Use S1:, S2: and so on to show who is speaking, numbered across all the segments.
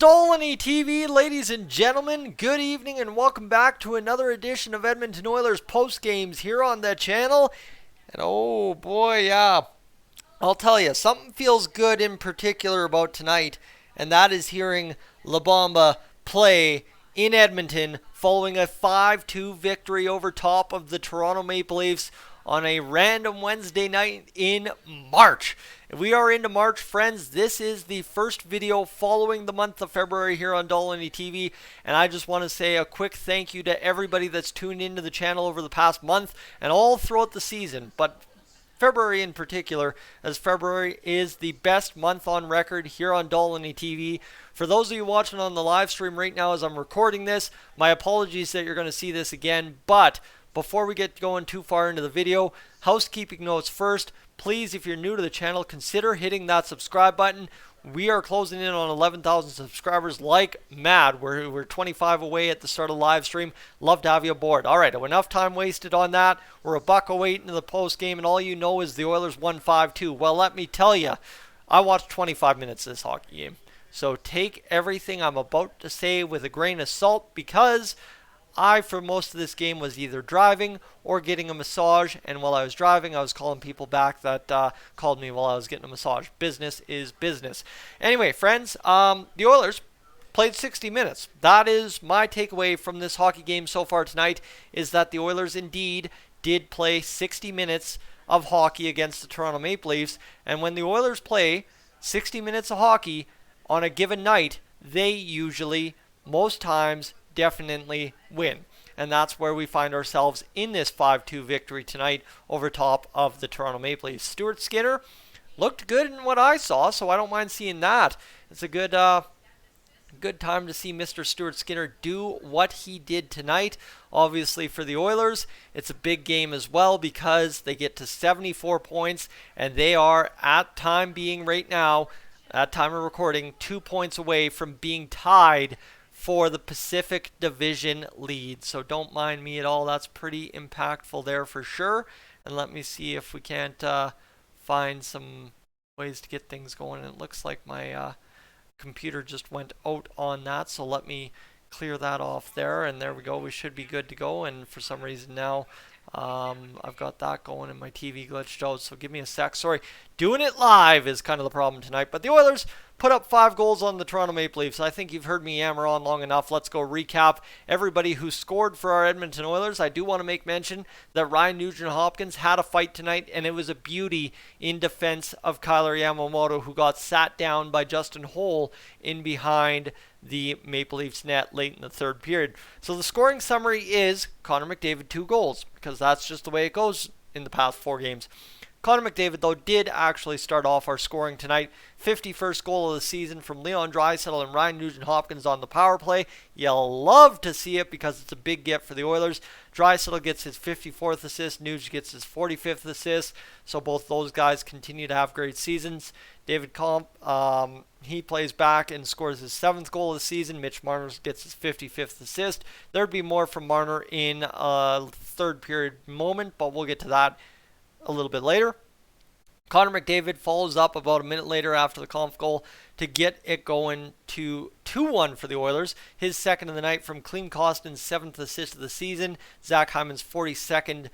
S1: Dolynny TV, ladies and gentlemen. Good evening and welcome back to another edition of Edmonton Oilers Post Games here on the channel. And oh boy, yeah, I'll tell you, something feels good in particular about tonight, and that is hearing La Bamba play in Edmonton following a 5-2 victory over top of the Toronto Maple Leafs on a random Wednesday night in March. We are into March, friends. This is the first video following the month of February here on Dolynny TV, and I just want to say a quick thank you to everybody that's tuned into the channel over the past month and all throughout the season, but February in particular, as February is the best month on record here on Dolynny TV. For those of you watching on the live stream right now as I'm recording this, my apologies that you're going to see this again, but before we get going too far into the video, housekeeping notes first. Please, if you're new to the channel, consider hitting that subscribe button. We are closing in on 11,000 subscribers like mad. We're 25 away at the start of the live stream. Love to have you aboard. All right, enough time wasted on that. We're a $1.08 into the post game, and all you know is the Oilers won 5-2. Well, let me tell you, I watched 25 minutes of this hockey game. So take everything I'm about to say with a grain of salt, because I, for most of this game, was either driving or getting a massage, and while I was driving, I was calling people back that called me while I was getting a massage. Business is business. Anyway, friends, the Oilers played 60 minutes. That is my takeaway from this hockey game so far tonight, is that the Oilers indeed did play 60 minutes of hockey against the Toronto Maple Leafs, and when the Oilers play 60 minutes of hockey on a given night, they usually, most times, definitely win. And that's where we find ourselves in this 5-2 victory tonight over top of the Toronto Maple Leafs. Stuart Skinner looked good in what I saw, so I don't mind seeing that. It's a good time to see Mr. Stuart Skinner do what he did tonight. Obviously for the Oilers, it's a big game as well because they get to 74 points and they are, at time being right now, at time of recording, 2 points away from being tied for the Pacific Division lead. So don't mind me at all. That's pretty impactful there for sure. And let me see if we can't find some ways to get things going. It looks like my computer just went out on that. So let me clear that off there. And there we go. We should be good to go. And for some reason now, I've got that going and my TV glitched out. So give me a sec. Sorry. Doing it live is kind of the problem tonight. But the Oilers put up 5 goals on the Toronto Maple Leafs. I think you've heard me yammer on long enough. Let's go recap everybody who scored for our Edmonton Oilers. I do want to make mention that Ryan Nugent-Hopkins had a fight tonight, and it was a beauty in defense of Kailer Yamamoto, who got sat down by Justin Holl in behind the Maple Leafs net late in the third period. So the scoring summary is Connor McDavid 2 goals, because that's just the way it goes in the past 4 games. Connor McDavid, though, did actually start off our scoring tonight. 51st goal of the season from Leon Draisaitl and Ryan Nugent-Hopkins on the power play. You'll love to see it because it's a big get for the Oilers. Draisaitl gets his 54th assist. Nuge gets his 45th assist. So both those guys continue to have great seasons. David Comp, he plays back and scores his 7th goal of the season. Mitch Marner gets his 55th assist. There'd be more from Marner in a third period moment, but we'll get to that a little bit later. Connor McDavid follows up about a minute later after the conf goal to get it going to 2-1 for the Oilers. His second of the night from Klim Kostin's 7th assist of the season. Zach Hyman's 42nd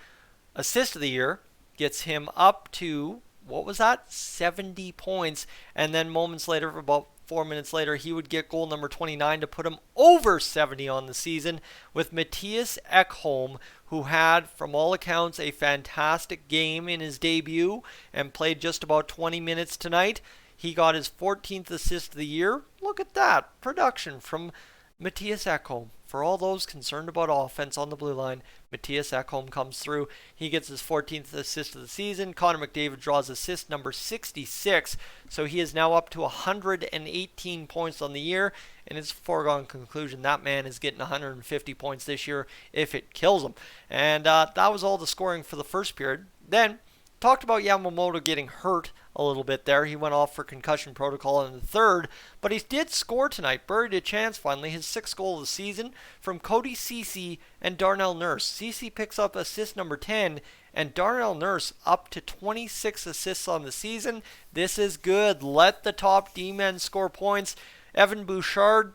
S1: assist of the year gets him up to, what was that? 70 points. And then moments later, about 4 minutes later, he would get goal number 29 to put him over 70 on the season with Mattias Ekholm, who had, from all accounts, a fantastic game in his debut and played just about 20 minutes tonight. He got his 14th assist of the year. Look at that production from Mattias Ekholm. For all those concerned about offense on the blue line, Mattias Ekholm comes through. He gets his 14th assist of the season. Connor McDavid draws assist number 66, so he is now up to 118 points on the year, and it's a foregone conclusion that man is getting 150 points this year if it kills him. And that was all the scoring for the first period. Then, talked about Yamamoto getting hurt a little bit there. He went off for concussion protocol in the third, but he did score tonight. Buried a chance finally. His 6th goal of the season from Cody Ceci and Darnell Nurse. Ceci picks up assist number 10, and Darnell Nurse up to 26 assists on the season. This is good. Let the top D-men score points. Evan Bouchard,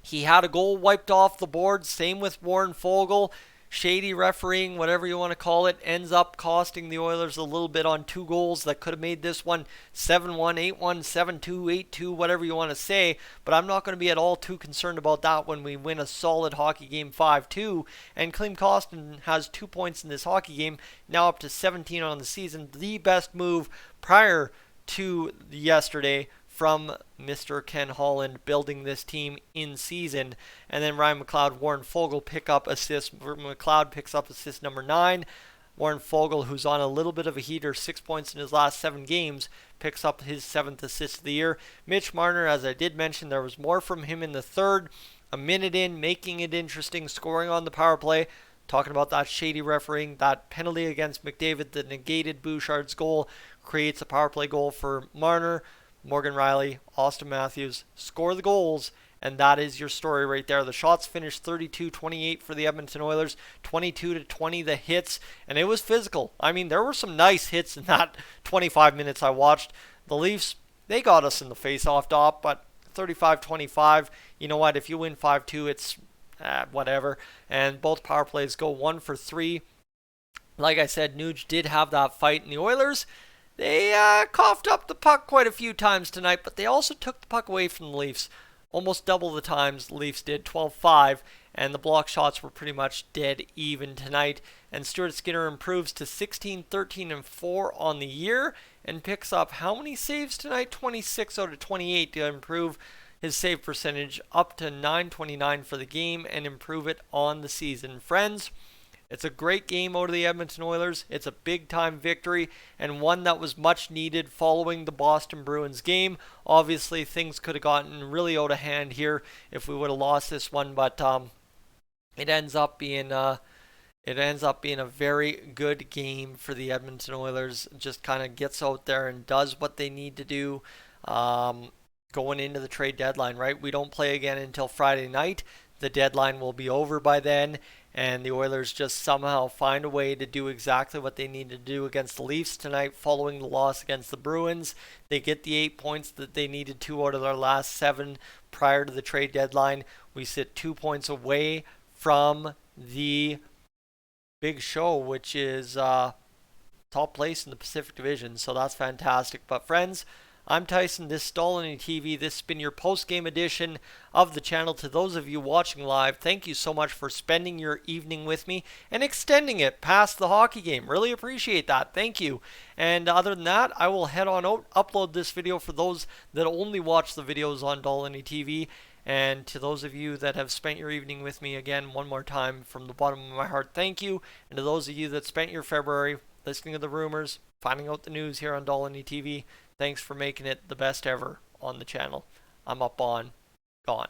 S1: he had a goal wiped off the board. Same with Warren Foegele. Shady refereeing, whatever you want to call it, ends up costing the Oilers a little bit on 2 goals that could have made this one 7-1, 8-1, 7-2, 8-2, whatever you want to say. But I'm not going to be at all too concerned about that when we win a solid hockey game 5-2. And Klim Kostin has 2 points in this hockey game, now up to 17 on the season. The best move prior to yesterday from Mr. Ken Holland building this team in season. And then Ryan McLeod, Warren Foegele pick up assist. McLeod picks up assist number 9. Warren Foegele, who's on a little bit of a heater, 6 points in his last 7 games, picks up his 7th assist of the year. Mitch Marner, as I did mention, there was more from him in the third. A minute in, making it interesting, scoring on the power play. Talking about that shady refereeing, that penalty against McDavid that negated Bouchard's goal creates a power play goal for Marner. Morgan Riley, Austin Matthews score the goals, and that is your story right there. The shots finished 32-28 for the Edmonton Oilers, 22-20 the hits, and it was physical. I mean, there were some nice hits in that 25 minutes I watched. The Leafs, they got us in the face-off dot, but 35-25, you know what, if you win 5-2, it's whatever. And both power plays go 1 for 3. Like I said, Nuge did have that fight, and the Oilers, they coughed up the puck quite a few times tonight, but they also took the puck away from the Leafs. Almost double the times the Leafs did, 12-5, and the block shots were pretty much dead even tonight. And Stuart Skinner improves to 16, 13, and 4 on the year and picks up how many saves tonight? 26 out of 28 to improve his save percentage up to .929 for the game and improve it on the season. Friends, it's a great game out of the Edmonton Oilers. It's a big-time victory and one that was much needed following the Boston Bruins game. Obviously, things could have gotten really out of hand here if we would have lost this one, but it ends up being a very good game for the Edmonton Oilers. Just kind of gets out there and does what they need to do going into the trade deadline, right? We don't play again until Friday night. The deadline will be over by then, and the Oilers just somehow find a way to do exactly what they need to do against the Leafs tonight following the loss against the Bruins. They get the 8 points that they needed 2 out of their last 7 prior to the trade deadline. We sit 2 points away from the big show, which is top place in the Pacific Division, so that's fantastic. But friends, I'm Tyson, this is Dolynny TV. This has been your post-game edition of the channel. To those of you watching live, thank you so much for spending your evening with me and extending it past the hockey game. Really appreciate that. Thank you. And other than that, I will head on out, upload this video for those that only watch the videos on Dolynny TV. And to those of you that have spent your evening with me, again, one more time, from the bottom of my heart, thank you. And to those of you that spent your February listening to the rumors, finding out the news here on Dolynny TV, thanks for making it the best ever on the channel. I'm up on, gone.